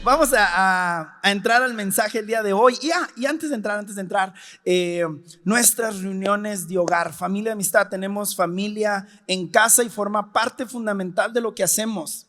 vamos a entrar al mensaje el día de hoy. Y antes de entrar, nuestras reuniones de hogar, familia de amistad, tenemos familia en casa y forma parte fundamental de lo que hacemos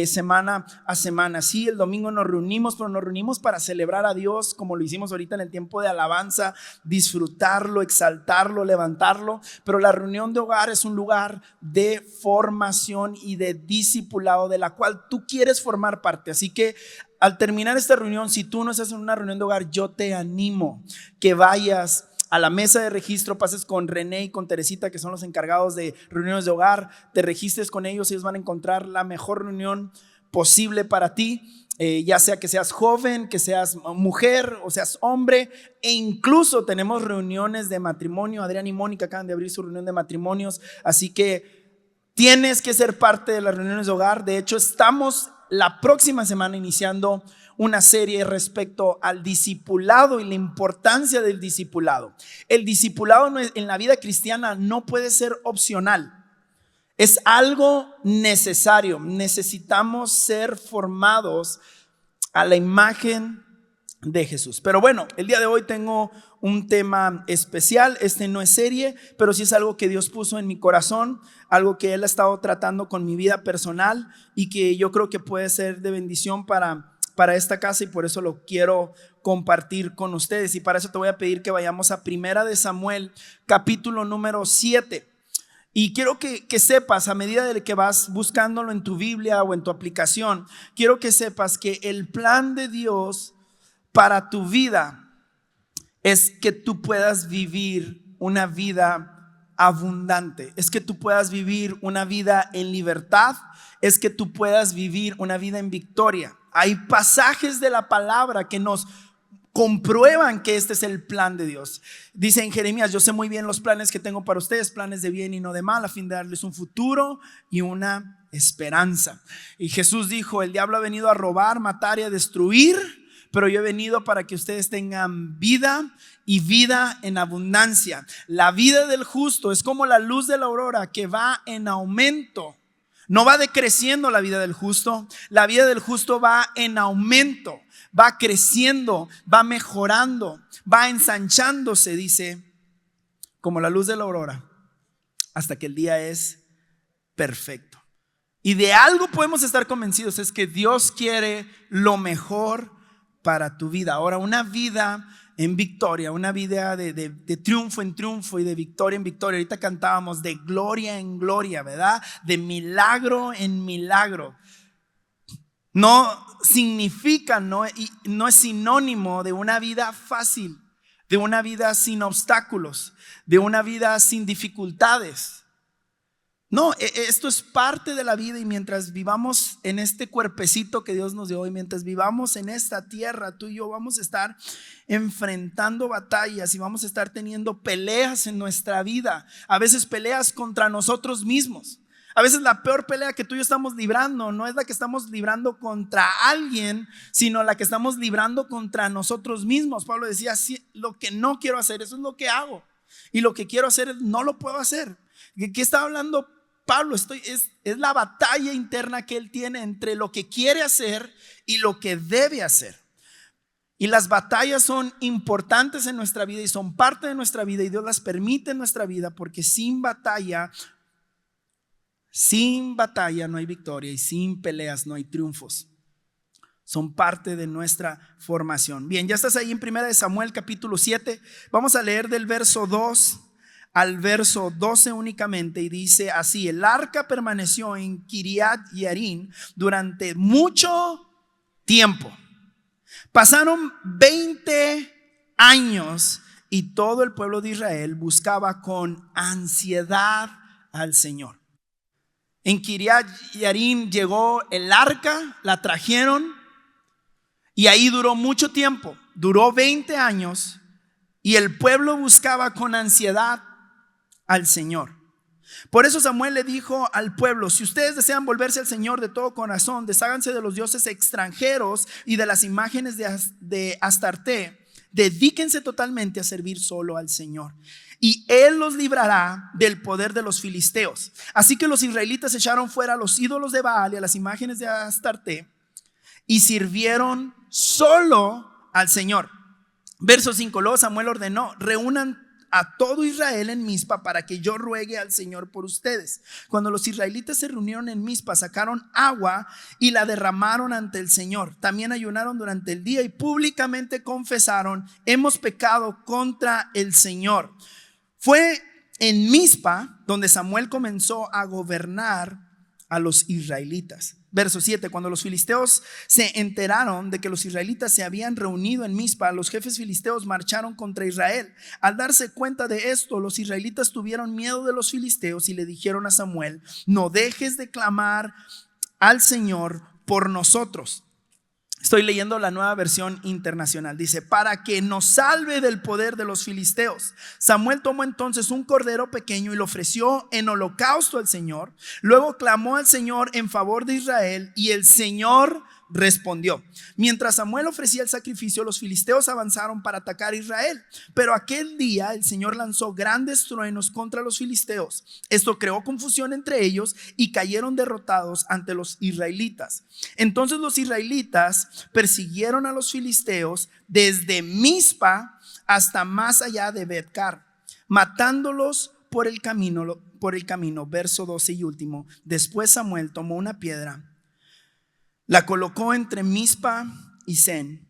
semana a semana. Sí, el domingo nos reunimos, pero nos reunimos para celebrar a Dios, como lo hicimos ahorita en el tiempo de alabanza, disfrutarlo, exaltarlo, levantarlo. Pero la reunión de hogar es un lugar de formación y de discipulado de la cual tú quieres formar parte. Así que al terminar esta reunión, si tú no estás en una reunión de hogar, yo te animo que vayas a la mesa de registro, pases con René y con Teresita, que son los encargados de reuniones de hogar, te registres con ellos. Ellos van a encontrar la mejor reunión posible para ti, ya sea que seas joven, que seas mujer o seas hombre, e incluso tenemos reuniones de matrimonio. Adrián y Mónica acaban de abrir su reunión de matrimonios, así que tienes que ser parte de las reuniones de hogar. De hecho, estamos la próxima semana iniciando una serie respecto al discipulado y la importancia del discipulado. El discipulado en la vida cristiana no puede ser opcional, es algo necesario. Necesitamos ser formados a la imagen de Jesús. Pero bueno, el día de hoy tengo un tema especial. Este no es serie, pero sí es algo que Dios puso en mi corazón, algo que Él ha estado tratando con mi vida personal y que yo creo que puede ser de bendición para esta casa, y por eso lo quiero compartir con ustedes. Y para eso te voy a pedir que vayamos a Primera de Samuel, capítulo número 7. Y quiero que sepas, a medida de que vas buscándolo en tu Biblia o en tu aplicación, quiero que sepas que el plan de Dios para tu vida es que tú puedas vivir una vida abundante, es que tú puedas vivir una vida en libertad, es que tú puedas vivir una vida en victoria. Hay pasajes de la palabra que nos comprueban que este es el plan de Dios. Dice en Jeremías: yo sé muy bien los planes que tengo para ustedes, planes de bien y no de mal, a fin de darles un futuro y una esperanza. Y Jesús dijo: el diablo ha venido a robar, matar y a destruir, pero yo he venido para que ustedes tengan vida y vida en abundancia. La vida del justo es como la luz de la aurora, que va en aumento. No va decreciendo la vida del justo. La vida del justo va en aumento, va creciendo, va mejorando, va ensanchándose, dice, como la luz de la aurora, hasta que el día es perfecto. Y de algo podemos estar convencidos, es que Dios quiere lo mejor para tu vida. Ahora, una vida en victoria, una vida de triunfo en triunfo y de victoria en victoria. Ahorita cantábamos de gloria en gloria, ¿verdad? De milagro en milagro. No significa, no es sinónimo de una vida fácil, de una vida sin obstáculos, de una vida sin dificultades. No, esto es parte de la vida, y mientras vivamos en este cuerpecito que Dios nos dio hoy, mientras vivamos en esta tierra, tú y yo vamos a estar enfrentando batallas y vamos a estar teniendo peleas en nuestra vida. A veces peleas contra nosotros mismos. A veces la peor pelea que tú y yo estamos librando no es la que estamos librando contra alguien, sino la que estamos librando contra nosotros mismos. Pablo decía: sí, lo que no quiero hacer, eso es lo que hago, y lo que quiero hacer no lo puedo hacer. ¿De qué está hablando Pablo? Es la batalla interna que él tiene entre lo que quiere hacer y lo que debe hacer. Y las batallas son importantes en nuestra vida y son parte de nuestra vida, y Dios las permite en nuestra vida, porque sin batalla no hay victoria, y sin peleas no hay triunfos. Son parte de nuestra formación. Bien, ya estás ahí en Primera de Samuel capítulo 7. Vamos a leer del verso 2 al verso 12 únicamente, y dice así: el arca permaneció en Kiriat Jearim durante mucho tiempo. Pasaron 20 años y todo el pueblo de Israel buscaba con ansiedad al Señor. En Kiriat Jearim llegó el arca, la trajeron, y ahí duró mucho tiempo. Duró 20 años y el pueblo buscaba con ansiedad al Señor. Por eso Samuel le dijo al pueblo: si ustedes desean volverse al Señor de todo corazón, desháganse de los dioses extranjeros y de las imágenes de Astarte. Dedíquense totalmente a servir solo al Señor, y Él los librará del poder de los filisteos. Así que los israelitas echaron fuera a los ídolos de Baal y a las imágenes de Astarte, y sirvieron solo al Señor. Verso 5, luego Samuel ordenó: reúnan a todo Israel en Mizpa para que yo ruegue al Señor por ustedes. Cuando los israelitas se reunieron en Mizpa, sacaron agua y la derramaron ante el Señor. También ayunaron durante el día y públicamente confesaron: hemos pecado contra el Señor. Fue en Mizpa donde Samuel comenzó a gobernar a los israelitas. Verso 7, cuando los filisteos se enteraron de que los israelitas se habían reunido en Mizpa, los jefes filisteos marcharon contra Israel. Al darse cuenta de esto, los israelitas tuvieron miedo de los filisteos y le dijeron a Samuel: no dejes de clamar al Señor por nosotros. Estoy leyendo la Nueva Versión Internacional. Dice: para que nos salve del poder de los filisteos. Samuel tomó entonces un cordero pequeño y lo ofreció en holocausto al Señor. Luego clamó al Señor en favor de Israel y el Señor respondió. Mientras Samuel ofrecía el sacrificio, los filisteos avanzaron para atacar a Israel. Pero aquel día el Señor lanzó grandes truenos contra los filisteos. Esto creó confusión entre ellos y cayeron derrotados ante los israelitas. Entonces los israelitas persiguieron a los filisteos desde Mizpa hasta más allá de Bet-car, matándolos por el camino. Verso 12 y último. Después Samuel tomó una piedra, la colocó entre Mizpa y Sen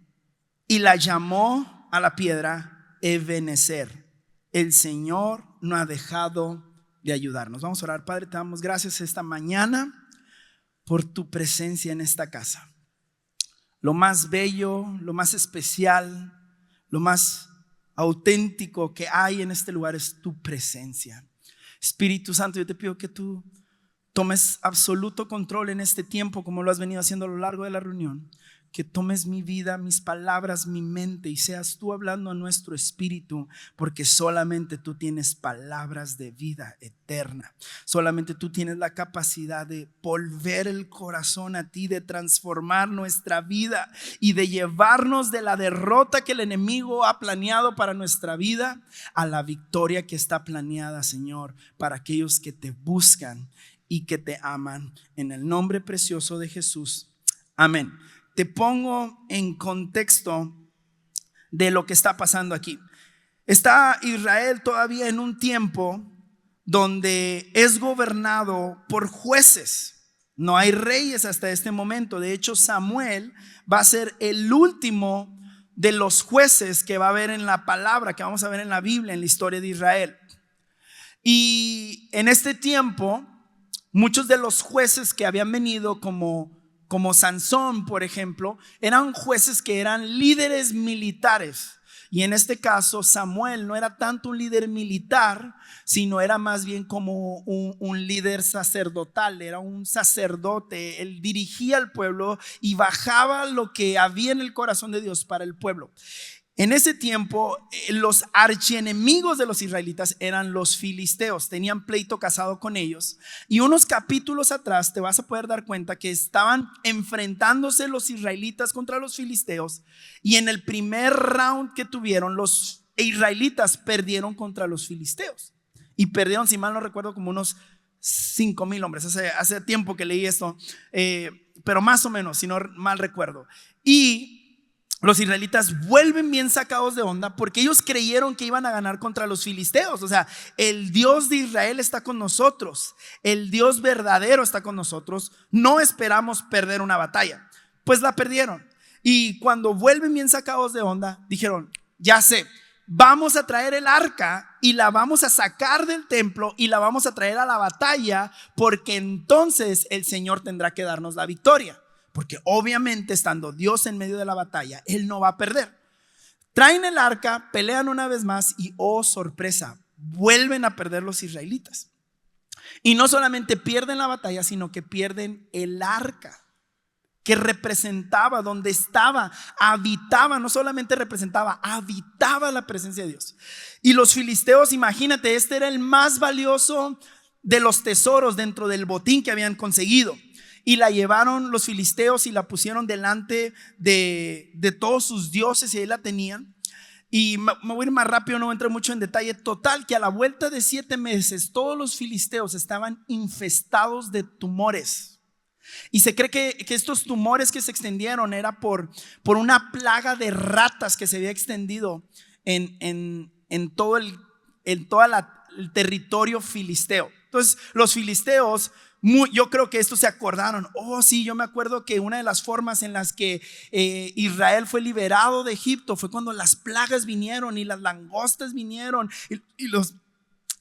y la llamó a la piedra Ebenezer. El Señor no ha dejado de ayudarnos. Vamos a orar. Padre, te damos gracias esta mañana por tu presencia en esta casa. Lo más bello, lo más especial, lo más auténtico que hay en este lugar es tu presencia. Espíritu Santo, yo te pido que tú tomes absoluto control en este tiempo, como lo has venido haciendo a lo largo de la reunión. Que tomes mi vida, mis palabras, mi mente, y seas tú hablando a nuestro espíritu, porque solamente tú tienes palabras de vida eterna. Solamente tú tienes la capacidad de volver el corazón a ti, de transformar nuestra vida y de llevarnos de la derrota que el enemigo ha planeado para nuestra vida a la victoria que está planeada, Señor, para aquellos que te buscan y que te aman. En el nombre precioso de Jesús. Amén. Te pongo en contexto de lo que está pasando aquí. Está Israel todavía en un tiempo donde es gobernado por jueces. No hay reyes hasta este momento. De hecho, Samuel va a ser el último de los jueces que va a haber en la palabra, que vamos a ver en la Biblia, en la historia de Israel. Y en este tiempo, muchos de los jueces que habían venido como Sansón, por ejemplo, eran jueces que eran líderes militares. Y en este caso Samuel no era tanto un líder militar, sino era más bien como un líder sacerdotal. Era un sacerdote. Él dirigía al pueblo y bajaba lo que había en el corazón de Dios para el pueblo. En ese tiempo, los archienemigos de los israelitas eran los filisteos. Tenían pleito casado con ellos. Y unos capítulos atrás te vas a poder dar cuenta que estaban enfrentándose los israelitas contra los filisteos. Y en el primer round que tuvieron, los israelitas perdieron contra los filisteos. Y perdieron, si mal no recuerdo, como unos 5,000 hombres. Hace tiempo que leí esto, pero más o menos, si no mal recuerdo. Y los israelitas vuelven bien sacados de onda porque ellos creyeron que iban a ganar contra los filisteos. O sea, el Dios de Israel está con nosotros, el Dios verdadero está con nosotros. No esperamos perder una batalla. Pues la perdieron. Y cuando vuelven bien sacados de onda, dijeron: ya sé, vamos a traer el arca y la vamos a sacar del templo y la vamos a traer a la batalla, porque entonces el Señor tendrá que darnos la victoria. Porque obviamente, estando Dios en medio de la batalla, Él no va a perder. Traen el arca, pelean una vez más y oh sorpresa, vuelven a perder los israelitas. Y no solamente pierden la batalla, sino que pierden el arca, que representaba, donde estaba, habitaba, no solamente representaba, habitaba la presencia de Dios. Y los filisteos, imagínate, este era el más valioso de los tesoros dentro del botín que habían conseguido. Y la llevaron los filisteos y la pusieron delante de todos sus dioses, y ahí la tenían. Y me voy a ir más rápido, no entro mucho en detalle. Total, que a la vuelta de 7 meses todos los filisteos estaban infestados de tumores. Y se cree que estos tumores que se extendieron era por una plaga de ratas que se había extendido en todo el territorio filisteo. Entonces los filisteos, yo creo que estos se acordaron. Oh sí, yo me acuerdo que una de las formas en las que Israel fue liberado de Egipto fue cuando las plagas vinieron y las langostas vinieron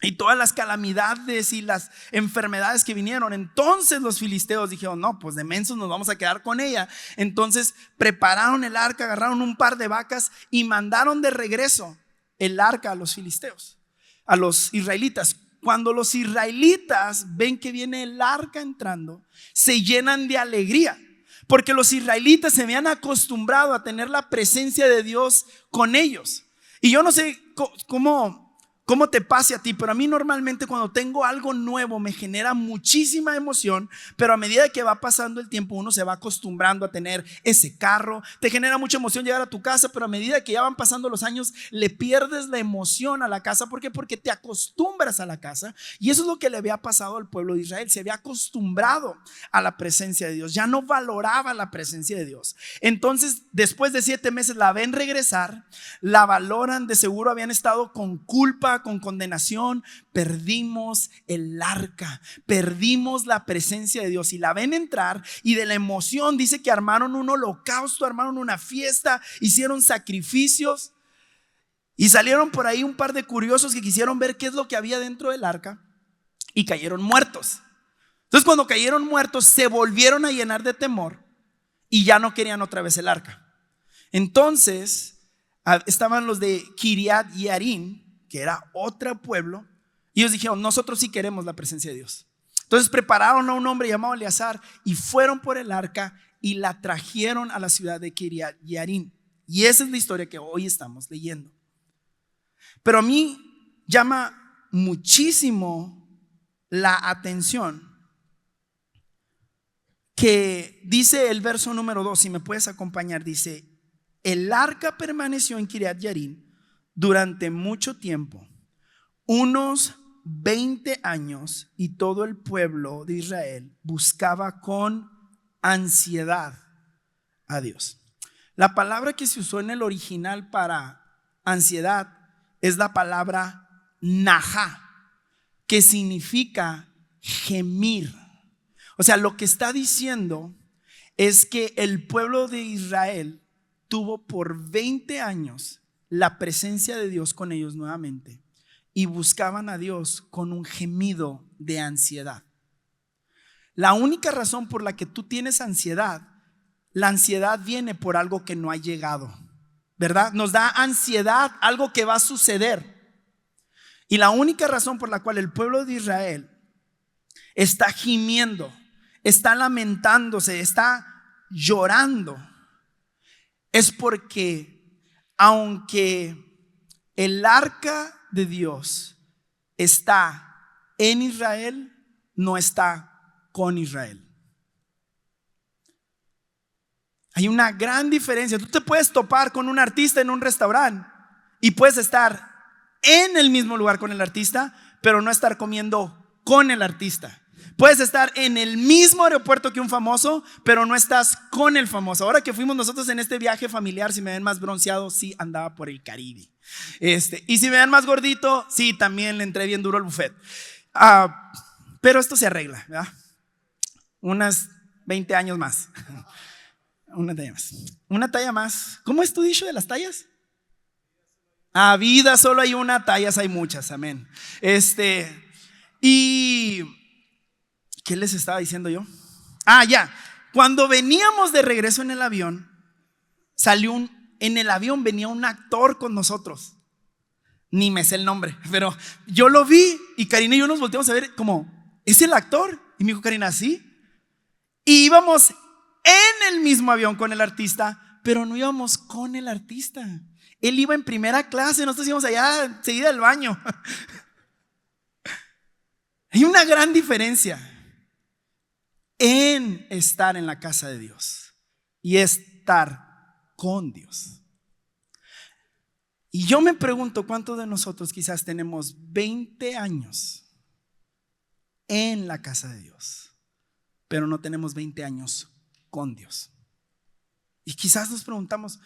y todas las calamidades y las enfermedades que vinieron. Entonces los filisteos dijeron: no, pues de mensos nos vamos a quedar con ella. Entonces prepararon el arca, agarraron un par de vacas y mandaron de regreso el arca a los filisteos, a los israelitas. Cuando los israelitas ven que viene el arca entrando, se llenan de alegría, porque los israelitas se habían acostumbrado a tener la presencia de Dios con ellos. Y yo no sé cómo te pase a ti, pero a mí normalmente cuando tengo algo nuevo me genera muchísima emoción, pero a medida que va pasando el tiempo uno se va acostumbrando a tener ese carro. Te genera mucha emoción llegar a tu casa, pero a medida que ya van pasando los años le pierdes la emoción a la casa. ¿Por qué? Porque te acostumbras a la casa. Y eso es lo que le había pasado al pueblo de Israel. Se había acostumbrado a la presencia de Dios, ya no valoraba la presencia de Dios. Entonces después de 7 meses la ven regresar, la valoran, de seguro habían estado con culpa, con condenación. Perdimos el arca, perdimos la presencia de Dios, y la ven entrar y de la emoción dice que armaron un holocausto, armaron una fiesta, hicieron sacrificios y salieron por ahí un par de curiosos que quisieron ver qué es lo que había dentro del arca y cayeron muertos. Entonces cuando cayeron muertos se volvieron a llenar de temor y ya no querían otra vez el arca. Entonces estaban los de Kiriat Yearim, que era otro pueblo, y ellos dijeron: nosotros sí queremos la presencia de Dios. Entonces prepararon a un hombre llamado Eleazar y fueron por el arca y la trajeron a la ciudad de Kiriat Yearim. Y esa es la historia que hoy estamos leyendo. Pero a mí llama muchísimo la atención que dice el verso número 2, si me puedes acompañar. Dice: el arca permaneció en Kiriat Yearim durante mucho tiempo, unos 20 años, y todo el pueblo de Israel buscaba con ansiedad a Dios. La palabra que se usó en el original para ansiedad es la palabra najá, que significa gemir. O sea, lo que está diciendo es que el pueblo de Israel tuvo por 20 años la presencia de Dios con ellos nuevamente y buscaban a Dios con un gemido de ansiedad. La única razón por la que tú tienes ansiedad, la ansiedad viene por algo que no ha llegado, ¿verdad? Nos da ansiedad algo que va a suceder. Y la única razón por la cual el pueblo de Israel está gimiendo, está lamentándose, está llorando, es porque aunque el arca de Dios está en Israel, no está con Israel. Hay una gran diferencia. Tú te puedes topar con un artista en un restaurante y puedes estar en el mismo lugar con el artista, pero no estar comiendo con el artista. Puedes estar en el mismo aeropuerto que un famoso, pero no estás con el famoso. Ahora que fuimos nosotros en este viaje familiar, si me ven más bronceado, sí andaba por el Caribe. Y si me ven más gordito, sí, también le entré bien duro al buffet. Pero esto se arregla, ¿verdad? Unas 20 años más. Una talla más. Una talla más. ¿Cómo es tu dicho de las tallas? A vida solo hay una, tallas hay muchas, amén. Y ¿qué les estaba diciendo yo? Ya. Cuando veníamos de regreso en el avión, en el avión venía un actor con nosotros. Ni me sé el nombre, pero yo lo vi y Karina y yo nos volteamos a ver como: ¿es el actor? Y me dijo Karina: sí. Y íbamos en el mismo avión con el artista, pero no íbamos con el artista. Él iba en primera clase, nosotros íbamos allá enseguida del baño. Hay una gran diferencia en estar en la casa de Dios y estar con Dios. Y yo me pregunto cuántos de nosotros quizás tenemos 20 años en la casa de Dios, pero no tenemos 20 años con Dios. Y quizás nos preguntamos,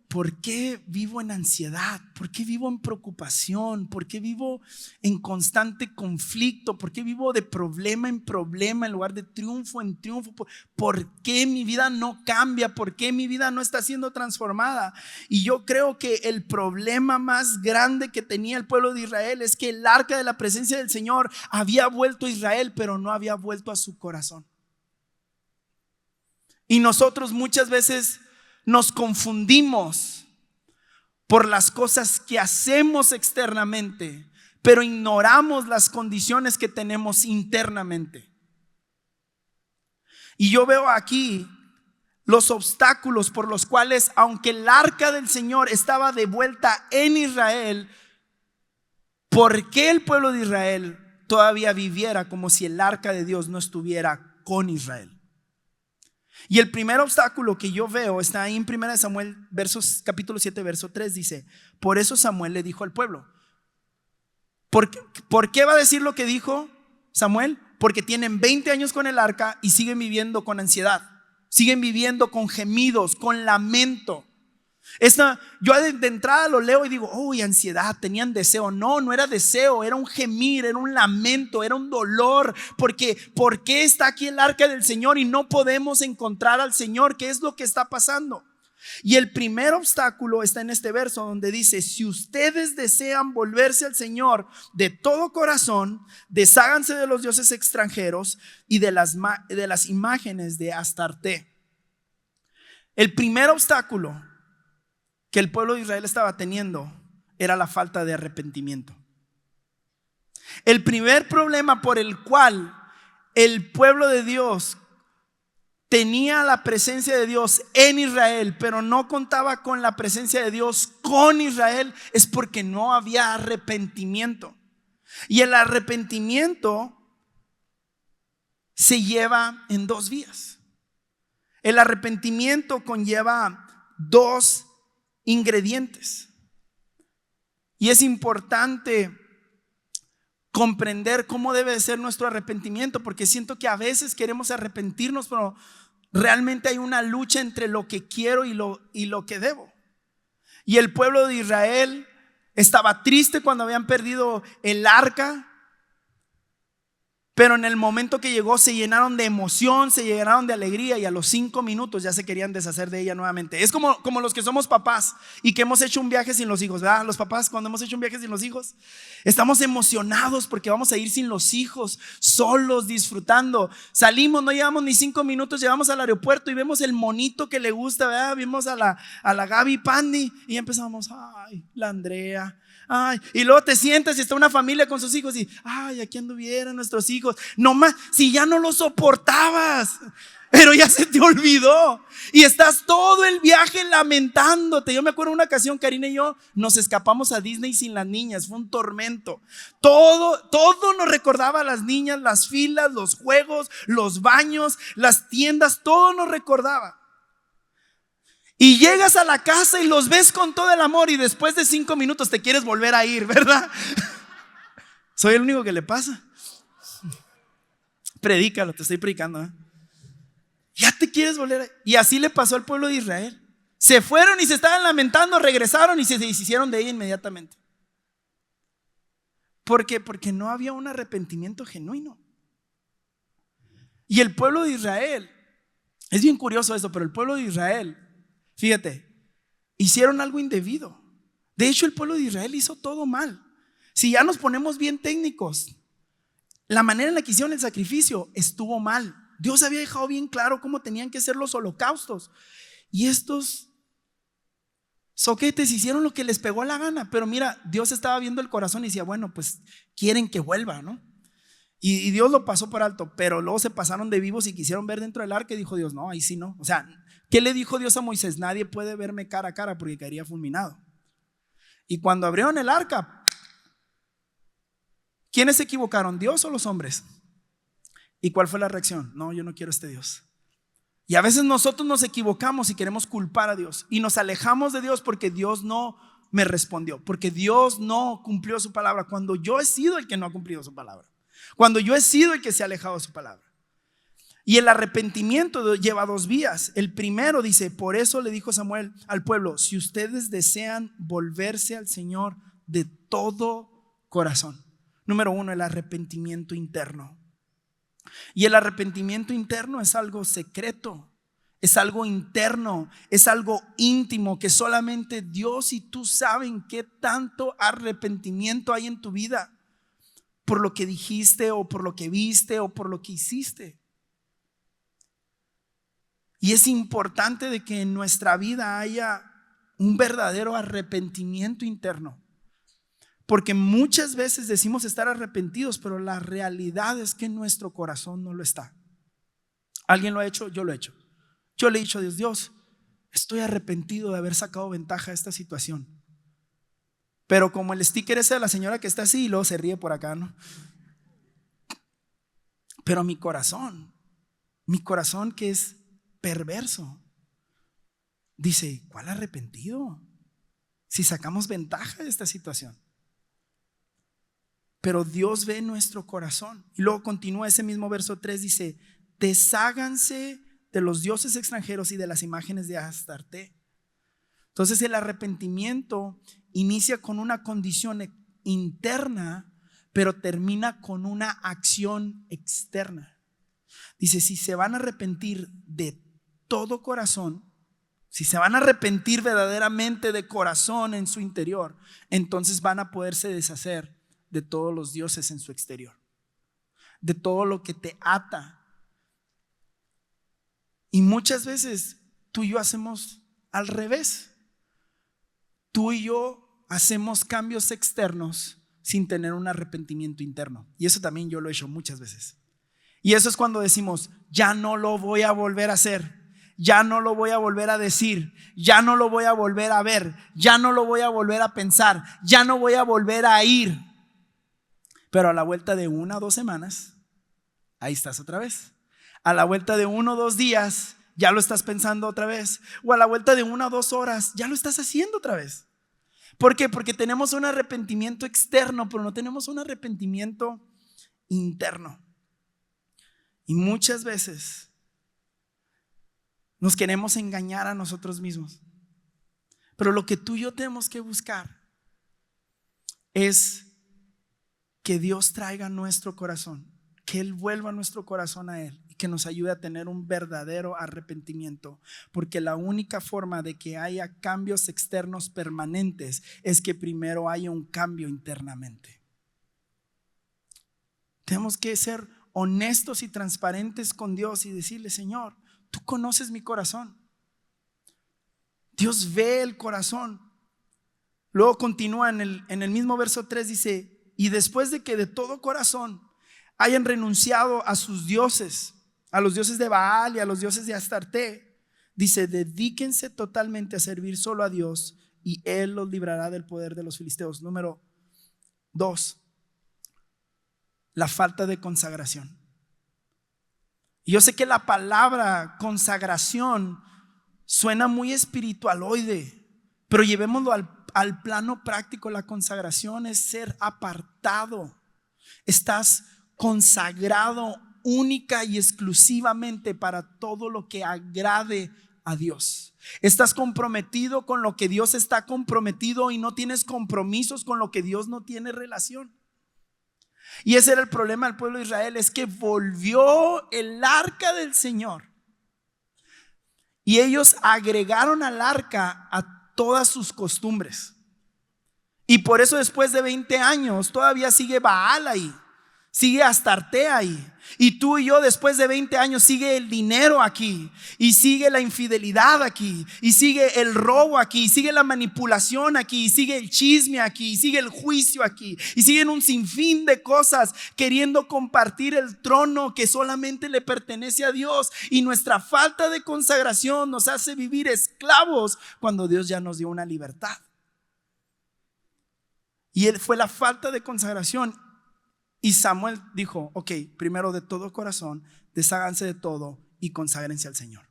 ¿por qué vivo en ansiedad? ¿Por qué vivo en preocupación? ¿Por qué vivo en constante conflicto? ¿Por qué vivo de problema en problema en lugar de triunfo en triunfo? ¿Por qué mi vida no cambia? ¿Por qué mi vida no está siendo transformada? Y yo creo que el problema más grande que tenía el pueblo de Israel es que el arca de la presencia del Señor había vuelto a Israel, pero no había vuelto a su corazón. Y nosotros muchas veces nos confundimos por las cosas que hacemos externamente, pero ignoramos las condiciones que tenemos internamente. Y yo veo aquí los obstáculos por los cuales, aunque el arca del Señor estaba de vuelta en Israel, ¿por qué el pueblo de Israel todavía viviera como si el arca de Dios no estuviera con Israel? Y el primer obstáculo que yo veo está ahí en 1 Samuel capítulo 7 verso 3. Dice: por eso Samuel le dijo al pueblo. ¿Por qué va a decir lo que dijo Samuel? Porque tienen 20 años con el arca y siguen viviendo con ansiedad, siguen viviendo con gemidos, con lamento. Yo de entrada lo leo y digo: uy, ansiedad, tenían deseo. No era deseo, era un gemir, era un lamento, era un dolor. Porque ¿por qué está aquí el arca del Señor y no podemos encontrar al Señor? ¿Qué es lo que está pasando? Y el primer obstáculo está en este verso donde dice: si ustedes desean volverse al Señor de todo corazón, desháganse de los dioses extranjeros y de las imágenes de Astarte. El primer obstáculo que el pueblo de Israel estaba teniendo era la falta de arrepentimiento. El primer problema por el cual el pueblo de Dios tenía la presencia de Dios en Israel, pero no contaba con la presencia de Dios con Israel, es porque no había arrepentimiento. Y el arrepentimiento se lleva en dos vías. El arrepentimiento conlleva dos ingredientes. Y es importante comprender cómo debe ser nuestro arrepentimiento, porque siento que a veces queremos arrepentirnos, pero realmente hay una lucha entre lo que quiero y lo que debo. Y el pueblo de Israel estaba triste cuando habían perdido el arca, pero en el momento que llegó se llenaron de emoción, se llenaron de alegría, y a los 5 minutos ya se querían deshacer de ella nuevamente. Es como los que somos papás y que hemos hecho un viaje sin los hijos, ¿verdad? Los papás, cuando hemos hecho un viaje sin los hijos, estamos emocionados porque vamos a ir sin los hijos, solos, disfrutando. Salimos, no llevamos ni 5 minutos, llegamos al aeropuerto y vemos el monito que le gusta, ¿verdad? Vimos a la Gaby Pandi y empezamos: ay, la Andrea. Ay, y luego te sientas y está una familia con sus hijos y: ay, aquí anduvieran nuestros hijos. No más, si ya no lo soportabas, pero ya se te olvidó y estás todo el viaje lamentándote. Yo me acuerdo una ocasión, Karina y yo nos escapamos a Disney sin las niñas. Fue un tormento. Todo nos recordaba a las niñas, las filas, los juegos, los baños, las tiendas, todo nos recordaba. Y llegas a la casa y los ves con todo el amor, y después de 5 minutos te quieres volver a ir, ¿verdad? Soy el único que le pasa. Predícalo, te estoy predicando, ¿eh? Ya te quieres volver a ir. Y así le pasó al pueblo de Israel. Se fueron y se estaban lamentando, regresaron y se deshicieron de ella inmediatamente. ¿Por qué? Porque no había un arrepentimiento genuino. Y el pueblo de Israel, es bien curioso esto, pero el pueblo de Israel, fíjate, hicieron algo indebido. De hecho, el pueblo de Israel hizo todo mal. Si ya nos ponemos bien técnicos, la manera en la que hicieron el sacrificio estuvo mal. Dios había dejado bien claro cómo tenían que ser los holocaustos, y estos soquetes hicieron lo que les pegó la gana. Pero mira, Dios estaba viendo el corazón y decía: bueno, pues quieren que vuelva, ¿no? Y Dios lo pasó por alto. Pero luego se pasaron de vivos y quisieron ver dentro del arca, y dijo Dios: no, ahí sí no. O sea, ¿qué le dijo Dios a Moisés? Nadie puede verme cara a cara porque caería fulminado. Y cuando abrieron el arca, ¿quiénes se equivocaron? ¿Dios o los hombres? ¿Y cuál fue la reacción? No, yo no quiero este Dios. Y a veces nosotros nos equivocamos y queremos culpar a Dios, y nos alejamos de Dios porque Dios no me respondió, porque Dios no cumplió su palabra, cuando yo he sido el que no ha cumplido su palabra, cuando yo he sido el que se ha alejado de su palabra. Y el arrepentimiento lleva dos vías. El primero dice, por eso le dijo Samuel al pueblo, si ustedes desean volverse al Señor de todo corazón. Número uno, el arrepentimiento interno. Y el arrepentimiento interno es algo secreto, es algo interno, es algo íntimo que solamente Dios y tú saben qué tanto arrepentimiento hay en tu vida por lo que dijiste o por lo que viste o por lo que hiciste. Y es importante de que en nuestra vida haya un verdadero arrepentimiento interno. Porque muchas veces decimos estar arrepentidos, pero la realidad es que nuestro corazón no lo está. ¿Alguien lo ha hecho? Yo lo he hecho. Yo le he dicho a Dios, Dios, estoy arrepentido de haber sacado ventaja de esta situación. Pero como el sticker ese de la señora que está así y luego se ríe por acá, ¿no? Pero mi corazón que es perverso, dice, ¿cuál arrepentido? Si sacamos ventaja de esta situación. Pero Dios ve nuestro corazón. Y luego continúa ese mismo verso 3, dice, desháganse de los dioses extranjeros y de las imágenes de Astarte. Entonces el arrepentimiento inicia con una condición interna, pero termina con una acción externa. Dice, si se van a arrepentir de todo corazón, si se van a arrepentir verdaderamente de corazón en su interior, entonces van a poderse deshacer de todos los dioses en su exterior, de todo lo que te ata. Y muchas veces tú y yo hacemos al revés. Tú y yo hacemos cambios externos sin tener un arrepentimiento interno. Y eso también yo lo he hecho muchas veces. Y eso es cuando decimos, ya no lo voy a volver a hacer, ya no lo voy a volver a decir, ya no lo voy a volver a ver, ya no lo voy a volver a pensar, ya no voy a volver a ir. Pero a la vuelta de 1 o 2 semanas, ahí estás otra vez. A la vuelta de 1 o 2 días, ya lo estás pensando otra vez. O a la vuelta de 1 o 2 horas, ya lo estás haciendo otra vez. ¿Por qué? Porque tenemos un arrepentimiento externo, pero no tenemos un arrepentimiento interno. Y muchas veces nos queremos engañar a nosotros mismos. Pero lo que tú y yo tenemos que buscar es que Dios traiga a nuestro corazón, que Él vuelva nuestro corazón a Él y que nos ayude a tener un verdadero arrepentimiento. Porque la única forma de que haya cambios externos permanentes es que primero haya un cambio internamente. Tenemos que ser honestos y transparentes con Dios y decirle, Señor, tú conoces mi corazón. Dios ve el corazón. Luego continúa en el mismo verso 3, dice, y después de que de todo corazón hayan renunciado a sus dioses, a los dioses de Baal y a los dioses de Astarte, dice, dedíquense totalmente a servir solo a Dios y Él los librará del poder de los filisteos. Número 2, la falta de consagración. Y yo sé que la palabra consagración suena muy espiritualoide, pero llevémoslo al plano práctico. La consagración es ser apartado. Estás consagrado única y exclusivamente para todo lo que agrade a Dios. Estás comprometido con lo que Dios está comprometido y no tienes compromisos con lo que Dios no tiene relación. Y ese era el problema del pueblo de Israel, es que volvió el arca del Señor y ellos agregaron al arca a todas sus costumbres. Y por eso después de 20 años todavía sigue Baal ahí, sigue Astarte ahí. Y tú y yo después de 20 años sigue el dinero aquí, y sigue la infidelidad aquí, y sigue el robo aquí, y sigue la manipulación aquí, y sigue el chisme aquí, y sigue el juicio aquí, y siguen un sinfín de cosas queriendo compartir el trono que solamente le pertenece a Dios. Y nuestra falta de consagración nos hace vivir esclavos cuando Dios ya nos dio una libertad. Y fue la falta de consagración. Y Samuel dijo, ok, primero de todo corazón, desháganse de todo y conságrense al Señor.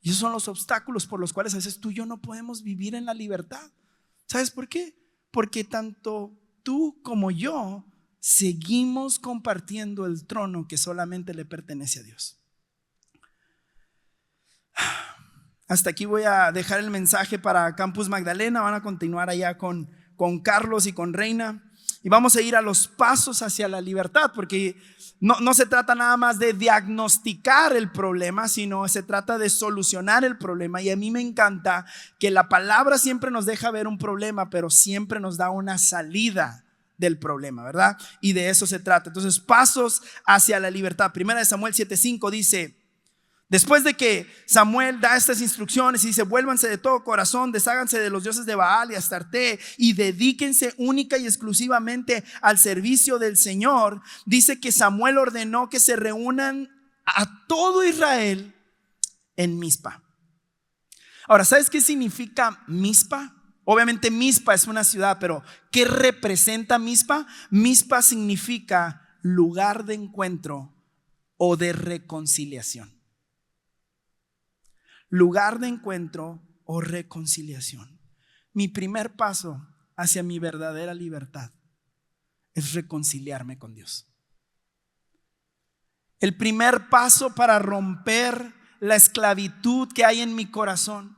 Y esos son los obstáculos por los cuales a veces tú y yo no podemos vivir en la libertad. ¿Sabes por qué? Porque tanto tú como yo seguimos compartiendo el trono que solamente le pertenece a Dios. Hasta aquí voy a dejar el mensaje para Campus Magdalena. Van a continuar allá con Carlos y con Reina. Y vamos a ir a los pasos hacia la libertad, porque no se trata nada más de diagnosticar el problema, sino se trata de solucionar el problema. Y a mí me encanta que la palabra siempre nos deja ver un problema, pero siempre nos da una salida del problema, ¿verdad? Y de eso se trata. Entonces, pasos hacia la libertad. Primera de Samuel 7:5 dice: después de que Samuel da estas instrucciones y dice: vuélvanse de todo corazón, desháganse de los dioses de Baal y Astarte y dedíquense única y exclusivamente al servicio del Señor. Dice que Samuel ordenó que se reúnan a todo Israel en Mizpa. Ahora, ¿sabes qué significa Mizpa? Obviamente Mizpa es una ciudad, pero ¿qué representa Mizpa? Mizpa significa lugar de encuentro o de reconciliación. Lugar de encuentro o reconciliación. Mi primer paso hacia mi verdadera libertad es reconciliarme con Dios. El primer paso para romper la esclavitud que hay en mi corazón,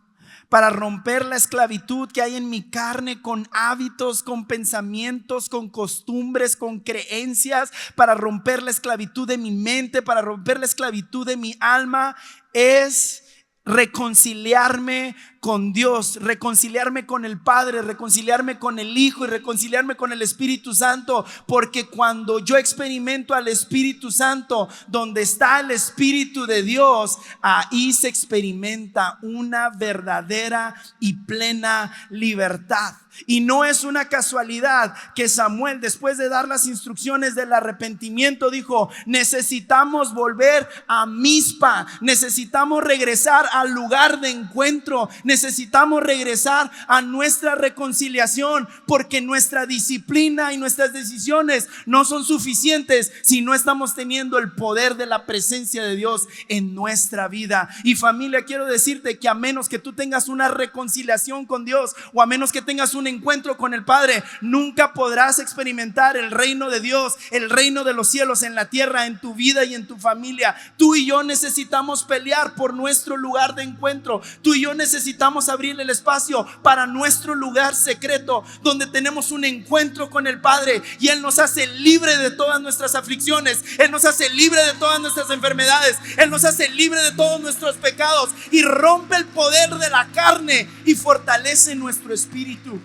para romper la esclavitud que hay en mi carne con hábitos, con pensamientos, con costumbres, con creencias, para romper la esclavitud de mi mente, para romper la esclavitud de mi alma, es reconciliarme con Dios, reconciliarme con el Padre, reconciliarme con el Hijo y reconciliarme con el Espíritu Santo. Porque cuando yo experimento al Espíritu Santo, donde está el Espíritu de Dios, ahí se experimenta una verdadera y plena libertad. Y no es una casualidad que Samuel, después de dar las instrucciones del arrepentimiento, dijo: necesitamos volver a Mizpa, necesitamos regresar al lugar de encuentro, necesitamos regresar a nuestra reconciliación, porque nuestra disciplina y nuestras decisiones no son suficientes si no estamos teniendo el poder de la presencia de Dios en nuestra vida. Y familia, quiero decirte que a menos que tú tengas una reconciliación con Dios, o a menos que tengas un encuentro con el Padre, nunca podrás experimentar el reino de Dios, el reino de los cielos en la tierra, en tu vida y en tu familia. Tú y yo necesitamos pelear por nuestro lugar de encuentro. Tú y yo necesitamos abrir el espacio para nuestro lugar secreto, donde tenemos un encuentro con el Padre y Él nos hace libre de todas nuestras aflicciones, Él nos hace libre de todas nuestras enfermedades, Él nos hace libre de todos nuestros pecados y rompe el poder de la carne y fortalece nuestro espíritu.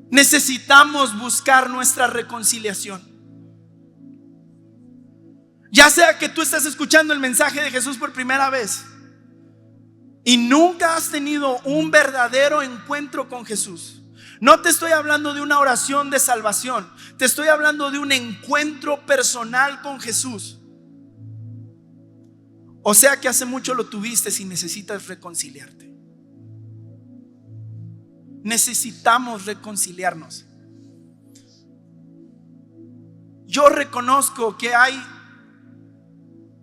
Necesitamos buscar nuestra reconciliación. Ya sea que tú estás escuchando el mensaje de Jesús por primera vez y nunca has tenido un verdadero encuentro con Jesús. No te estoy hablando de una oración de salvación, te estoy hablando de un encuentro personal con Jesús. O sea que hace mucho lo tuviste y necesitas reconciliarte. Necesitamos reconciliarnos. Yo reconozco que hay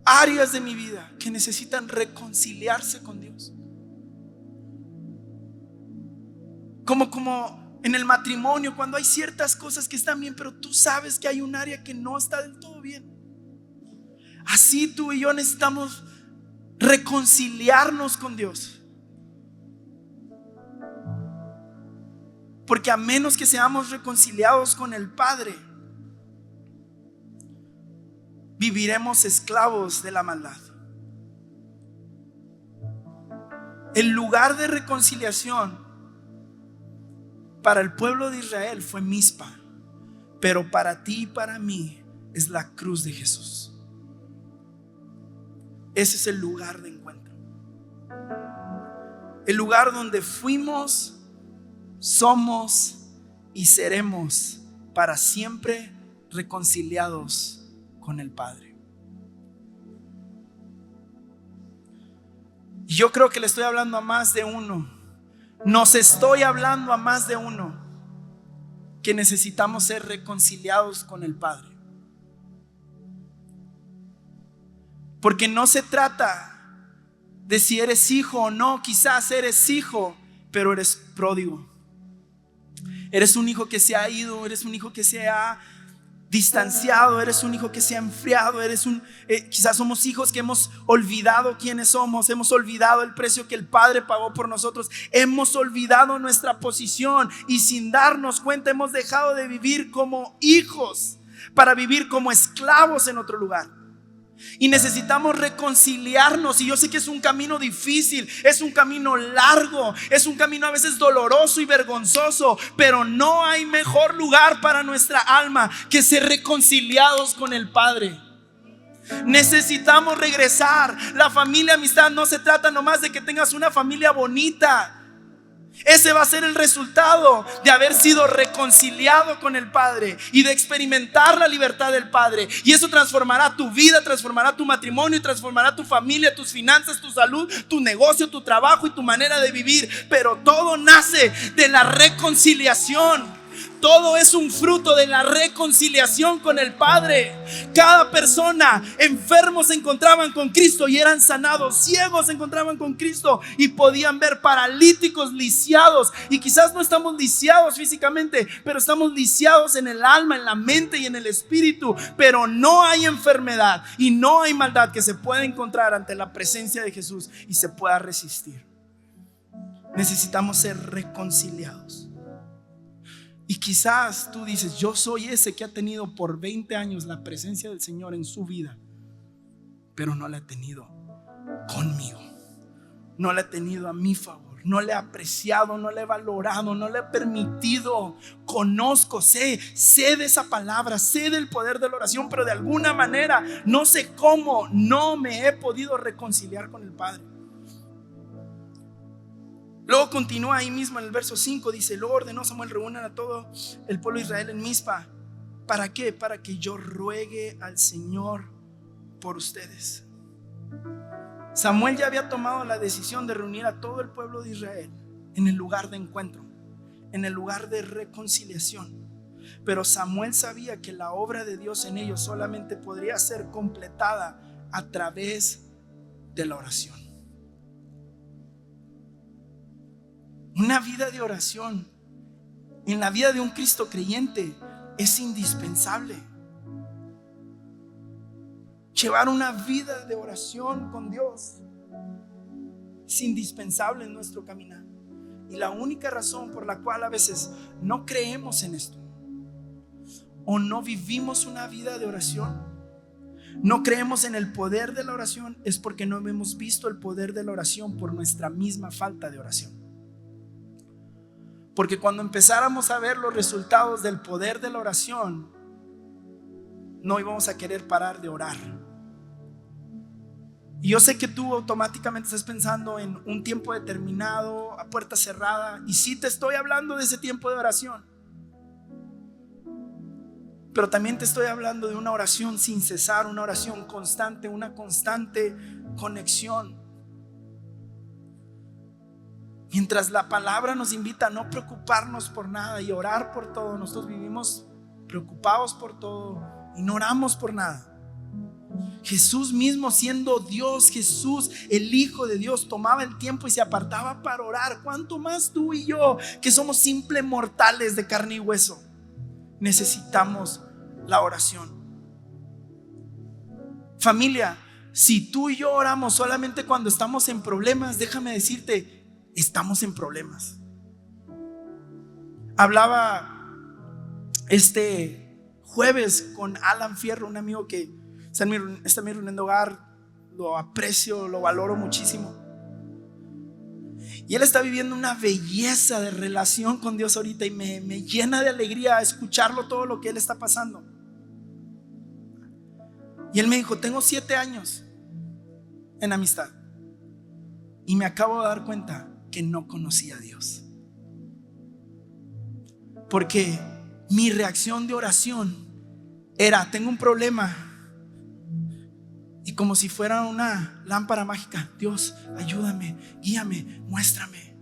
áreas de mi vida que necesitan reconciliarse con Dios. Como en el matrimonio, cuando hay ciertas cosas que están bien, pero tú sabes que hay un área que no está del todo bien. Así tú y yo necesitamos reconciliarnos con Dios. Porque a menos que seamos reconciliados con el Padre, viviremos esclavos de la maldad. El lugar de reconciliación para el pueblo de Israel fue Mizpa, pero para ti y para mí es la cruz de Jesús. Ese es el lugar de encuentro, el lugar donde fuimos, somos y seremos para siempre reconciliados con el Padre. Yo creo que le estoy hablando a más de uno. Nos estoy hablando a más de uno que necesitamos ser reconciliados con el Padre. Porque no se trata de si eres hijo o no. Quizás eres hijo, pero eres pródigo. Eres un hijo que se ha ido, eres un hijo que se ha distanciado, eres un hijo que se ha enfriado, quizás somos hijos que hemos olvidado quiénes somos, hemos olvidado el precio que el Padre pagó por nosotros, hemos olvidado nuestra posición y sin darnos cuenta hemos dejado de vivir como hijos para vivir como esclavos en otro lugar. Y necesitamos reconciliarnos. Y yo sé que es un camino difícil, es un camino largo, es un camino a veces doloroso y vergonzoso, pero no hay mejor lugar para nuestra alma que ser reconciliados con el Padre. Necesitamos regresar. La familia, amistad, no se trata nomás de que tengas una familia bonita. Ese va a ser el resultado de haber sido reconciliado con el Padre y de experimentar la libertad del Padre. Y eso transformará tu vida, transformará tu matrimonio, y transformará tu familia, tus finanzas, tu salud, tu negocio, tu trabajo y tu manera de vivir. Pero todo nace de la reconciliación. Todo es un fruto de la reconciliación con el Padre. Cada persona, enfermos se encontraban con Cristo y eran sanados. Ciegos se encontraban con Cristo y podían ver. Paralíticos, lisiados. Y quizás no estamos lisiados físicamente, pero estamos lisiados en el alma, en la mente y en el espíritu. Pero no hay enfermedad y no hay maldad que se pueda encontrar ante la presencia de Jesús y se pueda resistir. Necesitamos ser reconciliados. Y quizás tú dices: yo soy ese que ha tenido por 20 años la presencia del Señor en su vida, pero no la ha tenido conmigo, no la ha tenido a mi favor, no le he apreciado, no le he valorado, no le he permitido. Conozco, sé de esa palabra, sé del poder de la oración, pero de alguna manera, no sé cómo, no me he podido reconciliar con el Padre. Luego continúa ahí mismo en el verso 5, dice: luego ordenó Samuel: reúnan a todo el pueblo de Israel en Mizpa. ¿Para qué? Para que yo ruegue al Señor por ustedes. Samuel ya había tomado la decisión de reunir a todo el pueblo de Israel en el lugar de encuentro, en el lugar de reconciliación. Pero Samuel sabía que la obra de Dios en ellos solamente podría ser completada a través de la oración. Una vida de oración en la vida de un Cristo creyente es indispensable. Llevar una vida de oración con Dios es indispensable en nuestro caminar. Y la única razón por la cual a veces no creemos en esto o no vivimos una vida de oración, no creemos en el poder de la oración, es porque no hemos visto el poder de la oración por nuestra misma falta de oración. Porque cuando empezáramos a ver los resultados del poder de la oración, no íbamos a querer parar de orar. Y yo sé que tú automáticamente estás pensando en un tiempo determinado, a puerta cerrada. Y sí te estoy hablando de ese tiempo de oración, pero también te estoy hablando de una oración sin cesar, una oración constante, una constante conexión. Mientras la palabra nos invita a no preocuparnos por nada y orar por todo, nosotros vivimos preocupados por todo y no oramos por nada. Jesús mismo, siendo Dios, Jesús, el Hijo de Dios, tomaba el tiempo y se apartaba para orar. ¿Cuánto más tú y yo, que somos simples mortales de carne y hueso, necesitamos la oración? Familia, si tú y yo oramos solamente cuando estamos en problemas, déjame decirte, estamos en problemas. Hablaba este jueves con Alan Fierro, un amigo que está en mi reunión de hogar. Lo aprecio, lo valoro muchísimo. Y él está viviendo una belleza de relación con Dios ahorita, y me llena de alegría escucharlo, todo lo que él está pasando. Y él me dijo: tengo 7 años en amistad y me acabo de dar cuenta que no conocía a Dios, porque mi reacción de oración era: tengo un problema, y como si fuera una lámpara mágica: Dios, ayúdame, guíame, muéstrame.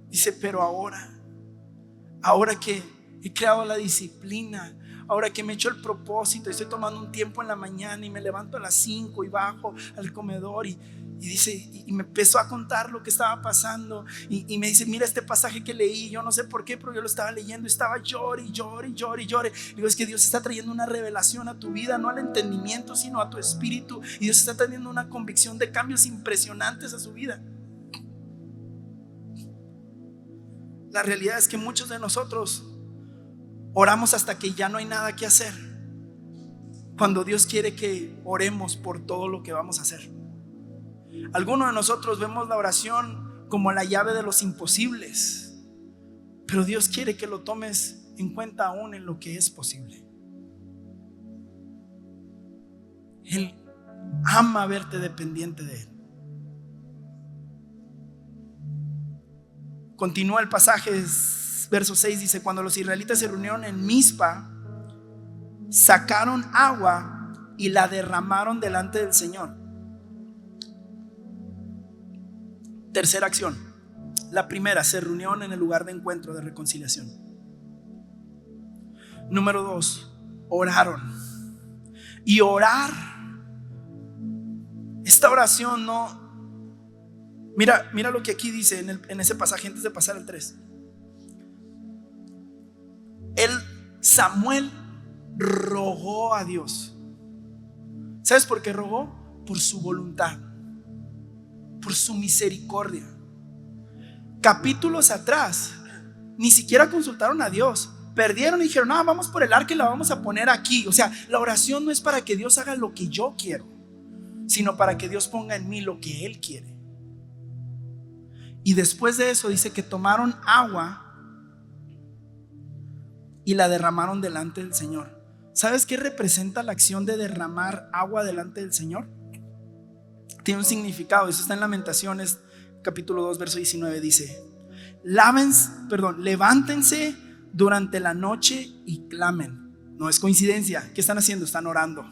Dice: pero ahora que he creado la disciplina, ahora que me he hecho el propósito y estoy tomando un tiempo en la mañana y me levanto a las 5 y bajo al comedor y dice, y me empezó a contar lo que estaba pasando y me dice, mira este pasaje que leí, yo no sé por qué, pero yo lo estaba leyendo y estaba llore. Digo, es que Dios está trayendo una revelación a tu vida, no al entendimiento, sino a tu espíritu, y Dios está trayendo una convicción de cambios impresionantes a su vida. La realidad es que muchos de nosotros oramos hasta que ya no hay nada que hacer, cuando Dios quiere que oremos por todo lo que vamos a hacer. Algunos de nosotros vemos la oración como la llave de los imposibles, pero Dios quiere que lo tomes en cuenta aún en lo que es posible. Él ama verte dependiente de Él. Continúa el pasaje, verso 6 dice: cuando los israelitas se reunieron en Mizpa, sacaron agua y la derramaron delante del Señor. Tercera acción. La primera, se reunieron en el lugar de encuentro, de reconciliación. Número 2, oraron. Y orar, esta oración no... Mira lo que aquí dice en ese pasaje antes de pasar al 3. Samuel rogó a Dios. ¿Sabes por qué rogó? Por su voluntad, por su misericordia. Capítulos atrás ni siquiera consultaron a Dios, perdieron y dijeron: no, vamos por el arca y la vamos a poner aquí. O sea, la oración no es para que Dios haga lo que yo quiero, sino para que Dios ponga en mí lo que Él quiere. Y después de eso dice que tomaron agua y la derramaron delante del Señor. ¿Sabes qué representa la acción de derramar agua delante del Señor? Tiene un significado. Eso está en Lamentaciones capítulo 2 verso 19. Dice: levántense durante la noche y clamen. No es coincidencia. ¿Qué están haciendo? Están orando,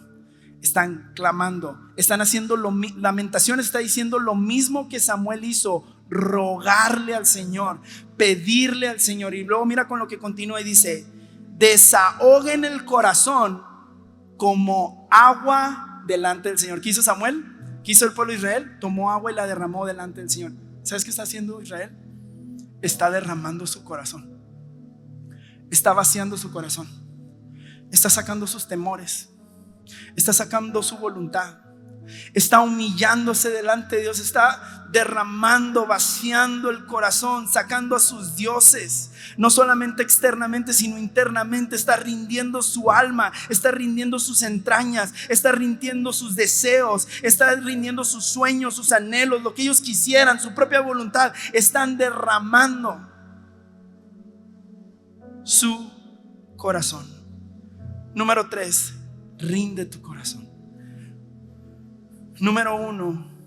están clamando, están haciendo Lamentaciones está diciendo lo mismo que Samuel hizo: rogarle al Señor, pedirle al Señor. Y luego mira con lo que continúa y dice: desahoguen el corazón como agua delante del Señor. ¿Qué hizo Samuel? ¿Qué hizo el pueblo de Israel? Tomó agua y la derramó delante del Señor. ¿Sabes qué está haciendo Israel? Está derramando su corazón, está vaciando su corazón, está sacando sus temores, está sacando su voluntad, está humillándose delante de Dios, está derramando, vaciando el corazón, sacando a sus dioses, no solamente externamente sino internamente. Está rindiendo su alma, está rindiendo sus entrañas, está rindiendo sus deseos, está rindiendo sus sueños, sus anhelos, lo que ellos quisieran, su propia voluntad. Están derramando su corazón. Número 3, rinde tu corazón. Número 1,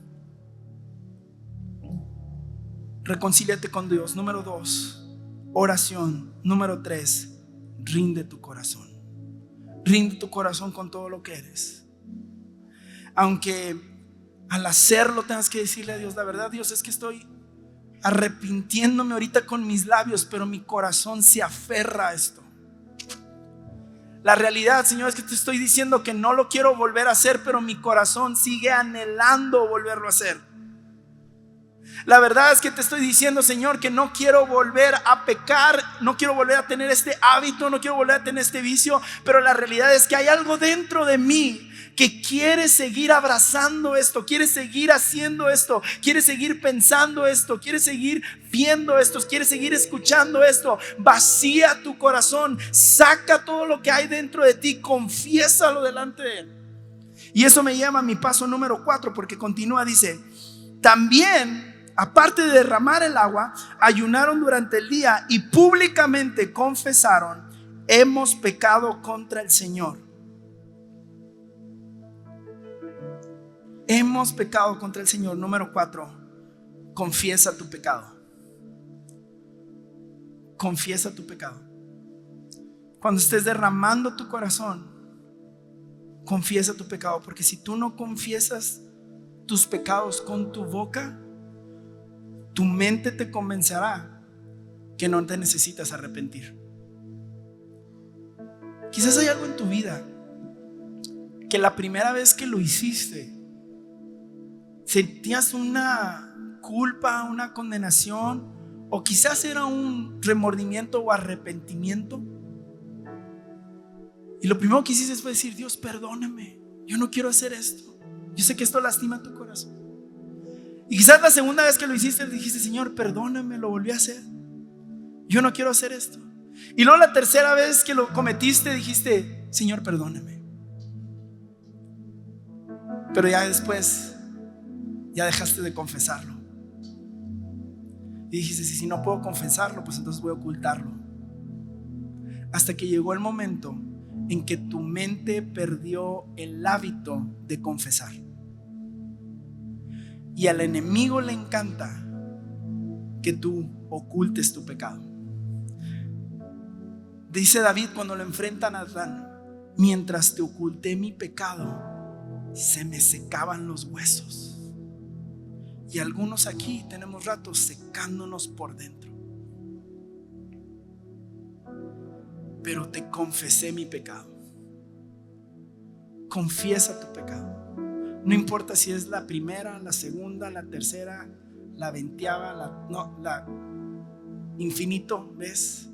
reconcíliate con Dios. Número 2, oración. Número 3, rinde tu corazón. Rinde tu corazón con todo lo que eres. Aunque al hacerlo tengas que decirle a Dios: la verdad, Dios, es que estoy arrepintiéndome ahorita con mis labios, pero mi corazón se aferra a esto. La realidad, Señor, es que te estoy diciendo que no lo quiero volver a hacer, pero mi corazón sigue anhelando volverlo a hacer. La verdad es que te estoy diciendo, Señor, que no quiero volver a pecar, no quiero volver a tener este hábito, no quiero volver a tener este vicio, pero la realidad es que hay algo dentro de mí que quiere seguir abrazando esto, quiere seguir haciendo esto, quiere seguir pensando esto, quiere seguir viendo esto, quiere seguir escuchando esto. Vacía tu corazón, saca todo lo que hay dentro de ti, confiésalo delante de Él. Y eso me lleva a mi paso número 4, porque continúa, dice: también, aparte de derramar el agua, ayunaron durante el día y públicamente confesaron: hemos pecado contra el Señor. Hemos pecado contra el Señor. Número 4, confiesa tu pecado. Confiesa tu pecado. Cuando estés derramando tu corazón, confiesa tu pecado, porque si tú no confiesas tus pecados con tu boca, tu mente te convencerá que no te necesitas arrepentir. Quizás hay algo en tu vida que la primera vez que lo hiciste sentías una culpa, una condenación, o quizás era un remordimiento o arrepentimiento. Y lo primero que hiciste fue decir: Dios, perdóname, yo no quiero hacer esto. Yo sé que esto lastima tu corazón. Y quizás la segunda vez que lo hiciste dijiste: Señor, perdóname, lo volví a hacer. Yo no quiero hacer esto. Y luego la tercera vez que lo cometiste dijiste: Señor, perdóname. Pero ya después, ya dejaste de confesarlo. Y dijiste: si no puedo confesarlo, pues entonces voy a ocultarlo. Hasta que llegó el momento en que tu mente perdió el hábito de confesar. Y al enemigo le encanta que tú ocultes tu pecado. Dice David cuando lo enfrenta a Natán: mientras te oculté mi pecado, se me secaban los huesos. Y algunos aquí tenemos ratos secándonos por dentro. Pero te confesé mi pecado. Confiesa tu pecado. No importa si es la primera, la segunda, la tercera, la veinteava, la infinito vez.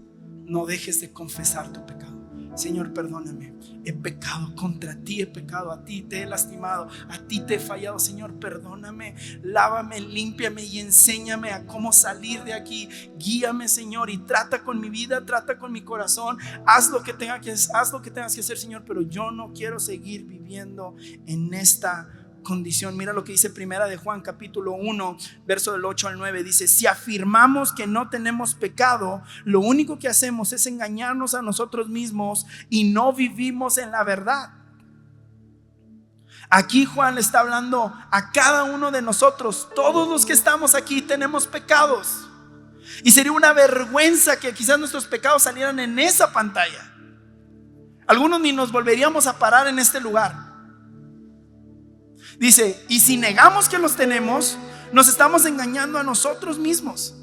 No dejes de confesar tu pecado. Señor, perdóname, he pecado contra ti, he pecado a ti, te he lastimado, a ti te he fallado. Señor, perdóname, lávame, límpiame y enséñame a cómo salir de aquí. Guíame, Señor, y trata con mi vida, trata con mi corazón. Haz lo que tengas que hacer, Señor, pero yo no quiero seguir viviendo en esta condición. Mira lo que dice Primera de Juan capítulo 1 verso del 8 al 9. Dice: si afirmamos que no tenemos pecado, lo único que hacemos es engañarnos a nosotros mismos y no vivimos en la verdad. Aquí Juan le está hablando a cada uno de nosotros. Todos los que estamos aquí tenemos pecados, y sería una vergüenza que quizás nuestros pecados salieran en esa pantalla. Algunos ni nos volveríamos a parar en este lugar. Dice: y si negamos que los tenemos, nos estamos engañando a nosotros mismos.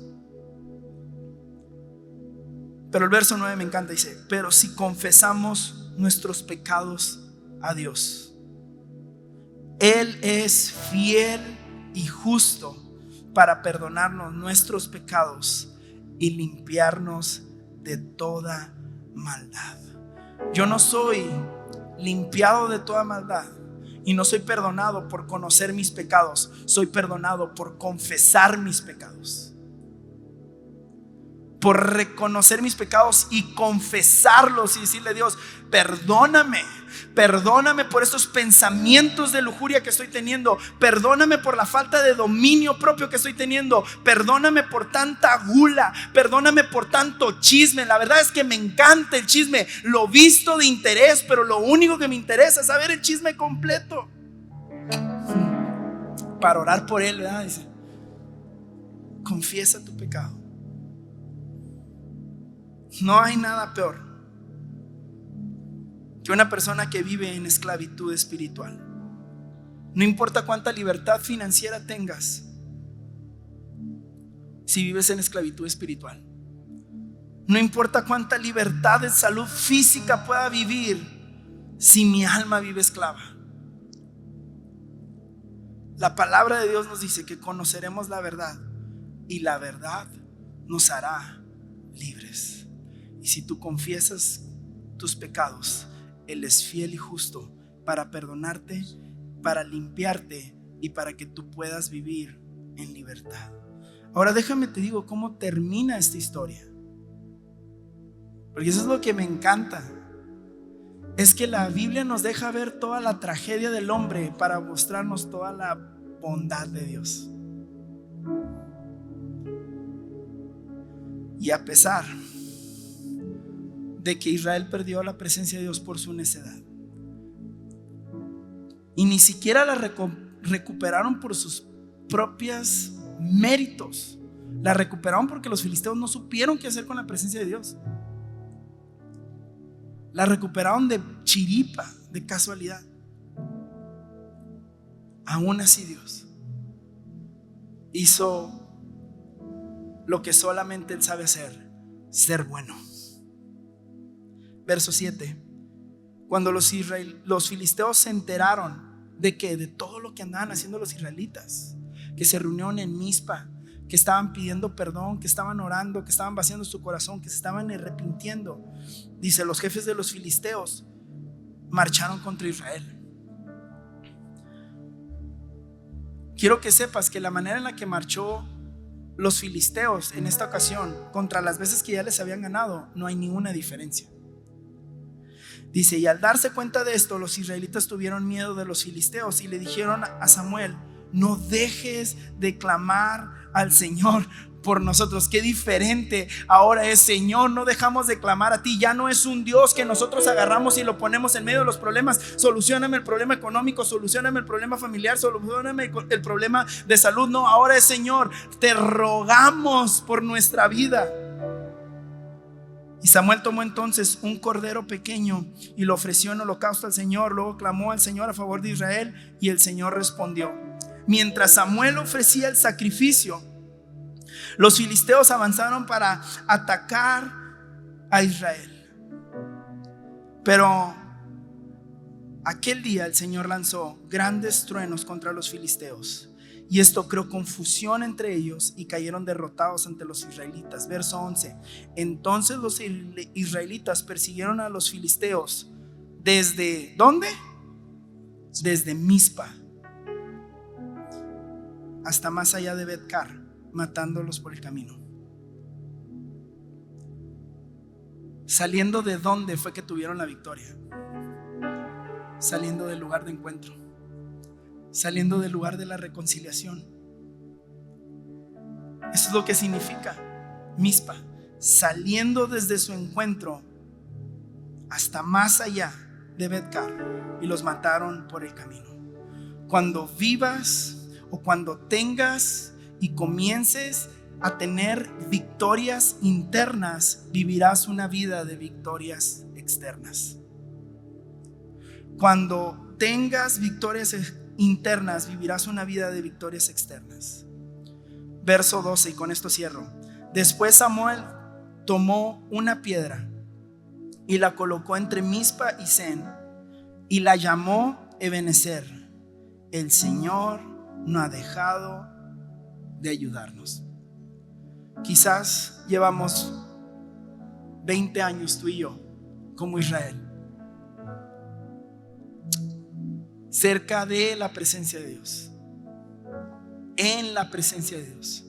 Pero el verso 9 me encanta. Dice: pero si confesamos nuestros pecados a Dios, Él es fiel y justo para perdonarnos nuestros pecados y limpiarnos de toda maldad. Yo no soy limpiado de toda maldad. Y no soy perdonado por conocer mis pecados, soy perdonado por confesar mis pecados, por reconocer mis pecados y confesarlos y decirle a Dios: perdóname, perdóname por estos pensamientos de lujuria que estoy teniendo, perdóname por la falta de dominio propio que estoy teniendo, perdóname por tanta gula, perdóname por tanto chisme. La verdad es que me encanta el chisme, lo visto de interés, pero lo único que me interesa es saber el chisme completo para orar por él, ¿verdad? Dice: confiesa tu pecado. No hay nada peor que una persona que vive en esclavitud espiritual. No importa cuánta libertad financiera tengas, si vives en esclavitud espiritual. No importa cuánta libertad de salud física pueda vivir, si mi alma vive esclava. La palabra de Dios nos dice que conoceremos la verdad y la verdad nos hará libres. Y si tú confiesas tus pecados, Él es fiel y justo para perdonarte, para limpiarte y para que tú puedas vivir en libertad. Ahora déjame te digo cómo termina esta historia, porque eso es lo que me encanta. Es que la Biblia nos deja ver toda la tragedia del hombre para mostrarnos toda la bondad de Dios. Y a pesar de que Israel perdió la presencia de Dios por su necedad, y ni siquiera la recuperaron por sus propios méritos, la recuperaron porque los filisteos no supieron qué hacer con la presencia de Dios. La recuperaron de chiripa, de casualidad. Aún así Dios hizo lo que solamente Él sabe hacer: ser bueno. Verso 7: Cuando los filisteos se enteraron de que de todo lo que andaban haciendo los israelitas, que se reunieron en Mizpa, que estaban pidiendo perdón, que estaban orando, que estaban vaciando su corazón, que se estaban arrepintiendo, dice, los jefes de los filisteos marcharon contra Israel. Quiero que sepas que la manera en la que marchó los filisteos en esta ocasión contra las veces que ya les habían ganado, no hay ninguna diferencia. Dice, y al darse cuenta de esto, los israelitas tuvieron miedo de los filisteos y le dijeron a Samuel, no dejes de clamar al Señor por nosotros. Qué diferente ahora es: Señor, no dejamos de clamar a ti. Ya no es un Dios que nosotros agarramos y lo ponemos en medio de los problemas. Solucióname el problema económico, solucióname el problema familiar, solucióname el problema de salud. No, ahora es: Señor, te rogamos por nuestra vida. Y Samuel tomó entonces un cordero pequeño y lo ofreció en holocausto al Señor. Luego clamó al Señor a favor de Israel y el Señor respondió. Mientras Samuel ofrecía el sacrificio, los filisteos avanzaron para atacar a Israel. Pero aquel día el Señor lanzó grandes truenos contra los filisteos, y esto creó confusión entre ellos y cayeron derrotados ante los israelitas. Verso 11. Entonces los israelitas persiguieron a los filisteos ¿desde dónde? Desde Mizpa hasta más allá de Bet-car, matándolos por el camino. Saliendo de dónde fue que tuvieron la victoria. Saliendo del lugar de encuentro, saliendo del lugar de la reconciliación. Eso es lo que significa Mizpa, saliendo desde su encuentro hasta más allá de Bet-car, y los mataron por el camino. Cuando vivas o cuando tengas y comiences a tener victorias internas, vivirás una vida de victorias externas. Cuando tengas victorias internas, vivirás una vida de victorias externas. Verso 12, y con esto cierro. Después Samuel tomó una piedra y la colocó entre Mizpa y Sen y la llamó Ebenezer. El Señor no ha dejado de ayudarnos. Quizás llevamos 20 años tú y yo como Israel, cerca de la presencia de Dios, en la presencia de Dios,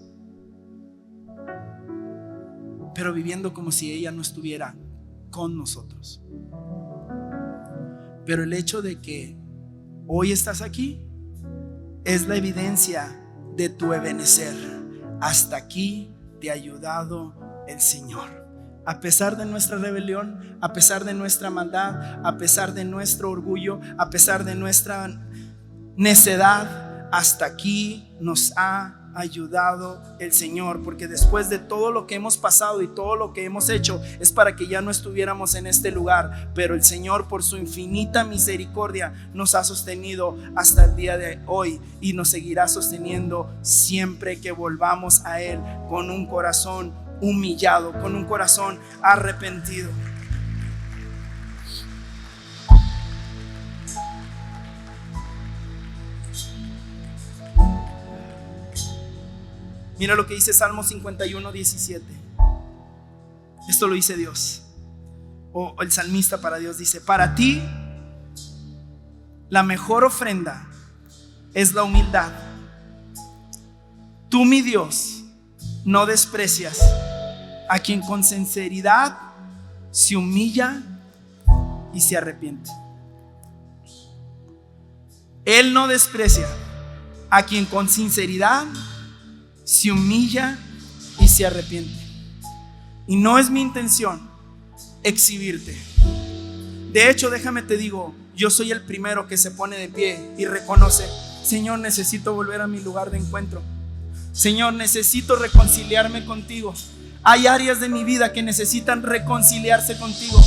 pero viviendo como si ella no estuviera con nosotros. Pero el hecho de que hoy estás aquí es la evidencia de tu Ebenezer. Hasta aquí te ha ayudado el Señor. A pesar de nuestra rebelión, a pesar de nuestra maldad, a pesar de nuestro orgullo, a pesar de nuestra necedad, hasta aquí nos ha ayudado el Señor, porque después de todo lo que hemos pasado y todo lo que hemos hecho, es para que ya no estuviéramos en este lugar, pero el Señor, por su infinita misericordia, nos ha sostenido hasta el día de hoy y nos seguirá sosteniendo siempre que volvamos a Él con un corazón humillado, con un corazón arrepentido. Mira lo que dice Salmo 51:17. Esto lo dice Dios, o el salmista para Dios dice: para ti la mejor ofrenda es la humildad. Tú, mi Dios, no desprecias a quien con sinceridad se humilla y se arrepiente. Él no desprecia a quien con sinceridad se humilla y se arrepiente. Y no es mi intención exhibirte. De hecho, déjame te digo, yo soy el primero que se pone de pie y reconoce: Señor, necesito volver a mi lugar de encuentro. Señor, necesito reconciliarme contigo. Hay áreas de mi vida que necesitan reconciliarse contigo.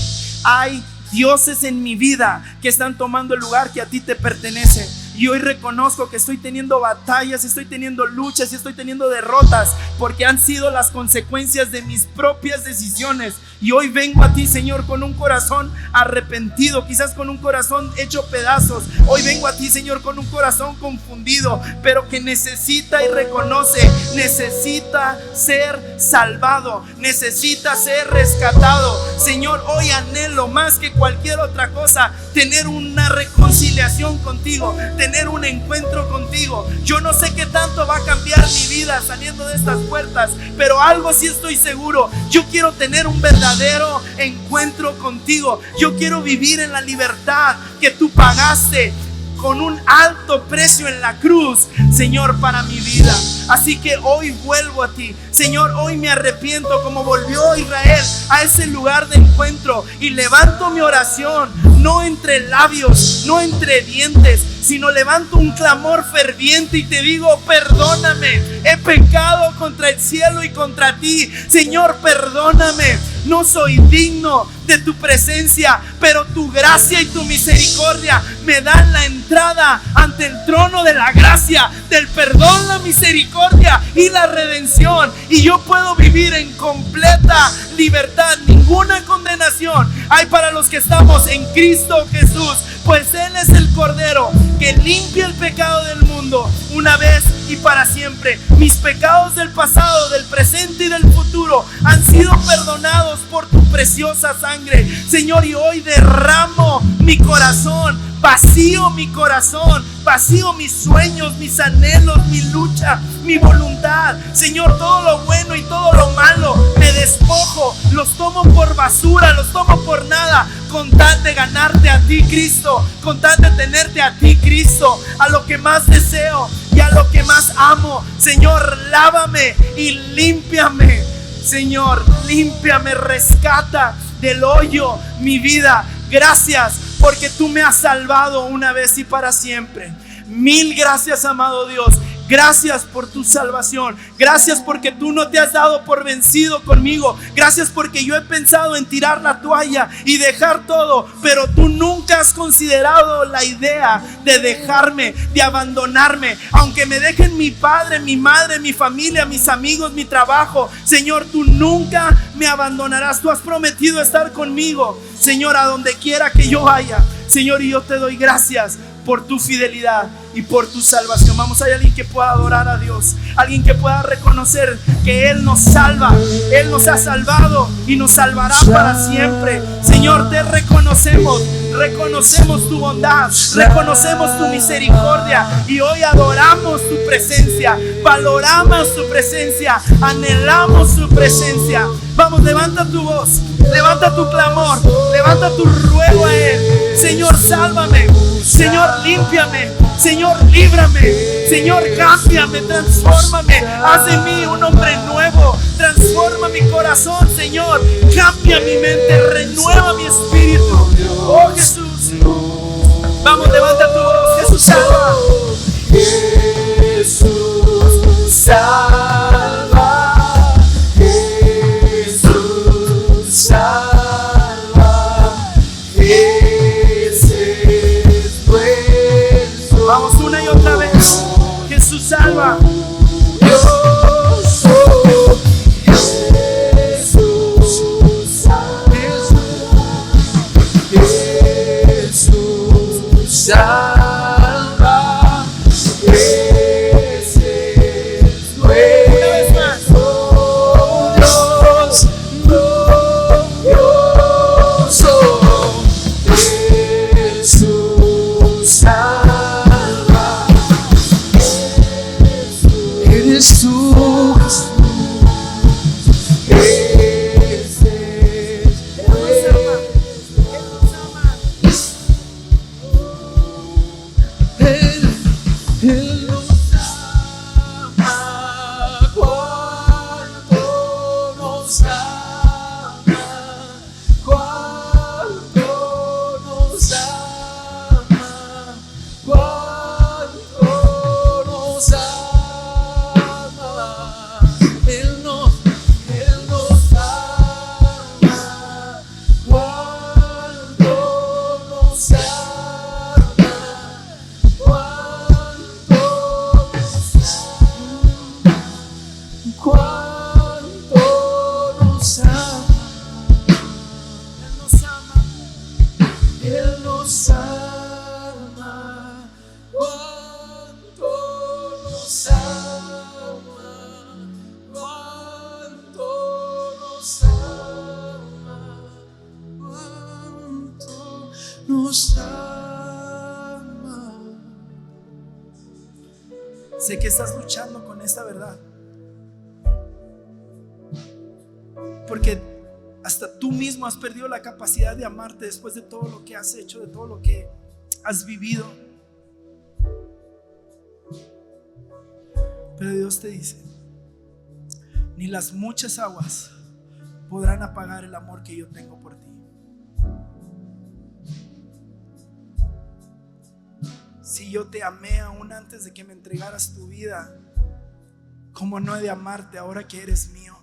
Hay dioses en mi vida que están tomando el lugar que a ti te pertenece. Y hoy reconozco que estoy teniendo batallas, estoy teniendo luchas y estoy teniendo derrotas porque han sido las consecuencias de mis propias decisiones. Y hoy vengo a ti, Señor, con un corazón arrepentido, quizás con un corazón hecho pedazos. Hoy vengo a ti, Señor, con un corazón confundido, pero que necesita y reconoce, necesita ser salvado, necesita ser rescatado. Señor, hoy anhelo más que cualquier otra cosa tener una reconciliación contigo, tener un encuentro contigo. Yo no sé qué tanto va a cambiar mi vida saliendo de estas puertas, pero algo sí estoy seguro: yo quiero tener un verdadero encuentro contigo. Yo quiero vivir en la libertad que tú pagaste con un alto precio en la cruz, Señor, para mi vida. Así que hoy vuelvo a ti, Señor. Hoy me arrepiento como volvió Israel a ese lugar de encuentro, y levanto mi oración, no entre labios, no entre dientes, sino levanto un clamor ferviente y te digo: perdóname, he pecado contra el cielo y contra ti. Señor, perdóname, no soy digno de tu presencia, pero tu gracia y tu misericordia me dan la entrada ante el trono de la gracia, del perdón, la misericordia y la redención. Y yo puedo vivir en completa libertad. Ninguna condenación hay para los que estamos en Cristo Jesús, pues Él es el Cordero que limpia el pecado del mundo una vez y para siempre. Mis pecados del pasado, del presente y del futuro han sido perdonados por tu preciosa sangre, Señor. Y hoy derramo mi corazón, vacío mi corazón, vacío mis sueños, mis anhelos, mi lucha, mi voluntad. Señor, todo lo bueno y todo lo malo me despojo, los tomo por basura, los tomo por nada, con tal de ganarte a ti, Cristo, con tal de tenerte a ti, Cristo, a lo que más deseo y a lo que más amo. Señor, lávame y límpiame. Señor, límpiame, rescata del hoyo mi vida. Gracias porque tú me has salvado una vez y para siempre. Mil gracias, amado Dios. Gracias por tu salvación. Gracias porque tú no te has dado por vencido conmigo. Gracias porque yo he pensado en tirar la toalla y dejar todo, pero tú nunca has considerado la idea de dejarme, de abandonarme. Aunque me dejen mi padre, mi madre, mi familia, mis amigos, mi trabajo, Señor, tú nunca me abandonarás. Tú has prometido estar conmigo, Señor, a donde quiera que yo vaya. Señor, y yo te doy gracias por tu fidelidad y por tu salvación. Vamos, hay alguien que pueda adorar a Dios, alguien que pueda reconocer que Él nos salva, Él nos ha salvado y nos salvará para siempre. Señor, te reconocemos, reconocemos tu bondad, reconocemos tu misericordia, y hoy adoramos tu presencia, valoramos tu presencia, anhelamos tu presencia. Vamos, levanta tu voz, levanta tu clamor, levanta tu ruego a Él. Señor, sálvame, Señor, límpiame, Señor, líbrame, Señor, cámbiame, transfórmame, haz de mí un hombre nuevo, transforma mi corazón, Señor, cambia mi mente, renueva mi espíritu. Oh Jesús, vamos, levanta tu voz. Jesús salva, Jesús salva, Jesús salva, ese es nuestro. Vamos, una y otra vez. Jesús salva. Salva, Sé que estás luchando con esta verdad, porque hasta tú mismo has perdido la capacidad de amarte después de todo lo que has hecho, de todo lo que has vivido. Pero Dios te dice: ni las muchas aguas podrán apagar el amor que yo tengo por ti. Si yo te amé aún antes de que me entregaras tu vida, ¿cómo no he de amarte ahora que eres mío?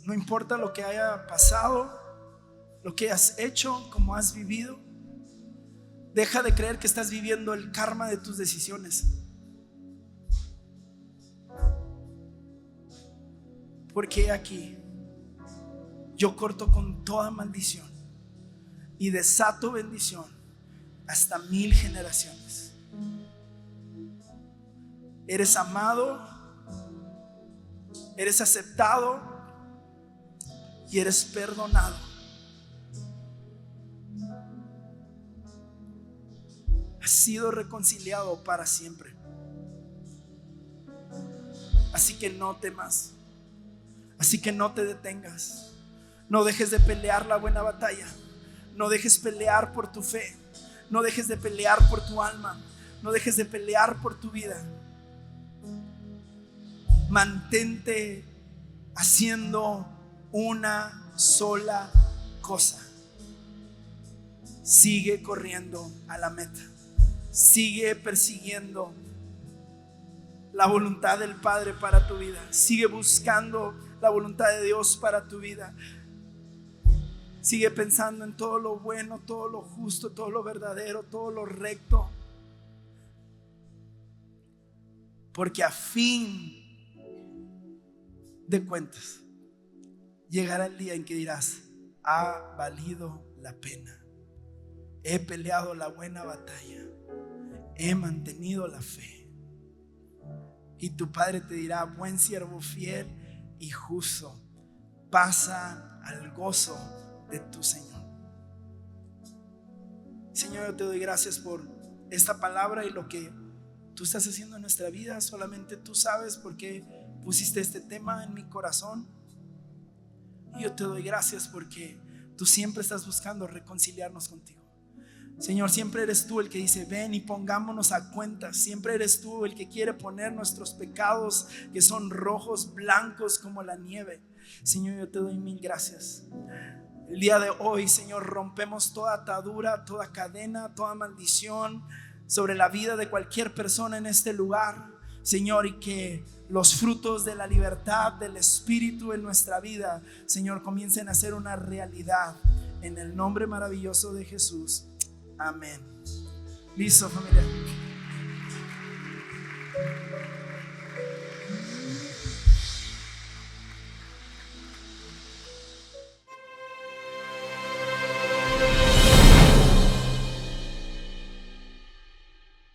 No importa lo que haya pasado, lo que has hecho, cómo has vivido, deja de creer que estás viviendo el karma de tus decisiones. Porque aquí yo corto con toda maldición y desato bendición hasta 1000 generaciones. Eres amado, eres aceptado y eres perdonado. Has sido reconciliado para siempre. Así que no temas. Así que no te detengas. No dejes de pelear la buena batalla. No dejes pelear por tu fe. No dejes de pelear por tu alma. No dejes de pelear por tu vida. Mantente haciendo una sola cosa. Sigue corriendo a la meta. Sigue persiguiendo la voluntad del Padre para tu vida. Sigue buscando la voluntad de Dios para tu vida. Sigue pensando en todo lo bueno, todo lo justo, todo lo verdadero, todo lo recto. Porque a fin de cuentas llegará el día en que dirás: ha valido la pena. He peleado la buena batalla. He mantenido la fe. Y tu Padre te dirá: buen siervo fiel y justo, pasa al gozo de tu Señor. Señor, yo te doy gracias por esta palabra y lo que tú estás haciendo en nuestra vida. Solamente tú sabes por qué pusiste este tema en mi corazón. Y yo te doy gracias porque tú siempre estás buscando reconciliarnos contigo. Señor, siempre eres tú el que dice: ven y pongámonos a cuentas. Siempre eres tú el que quiere poner nuestros pecados, que son rojos, blancos como la nieve. Señor, yo te doy 1000 gracias. El día de hoy, Señor, rompemos toda atadura, toda cadena, toda maldición sobre la vida de cualquier persona en este lugar, Señor, y que los frutos de la libertad del Espíritu en nuestra vida, Señor, comiencen a ser una realidad en el nombre maravilloso de Jesús. Amén. Listo, familia.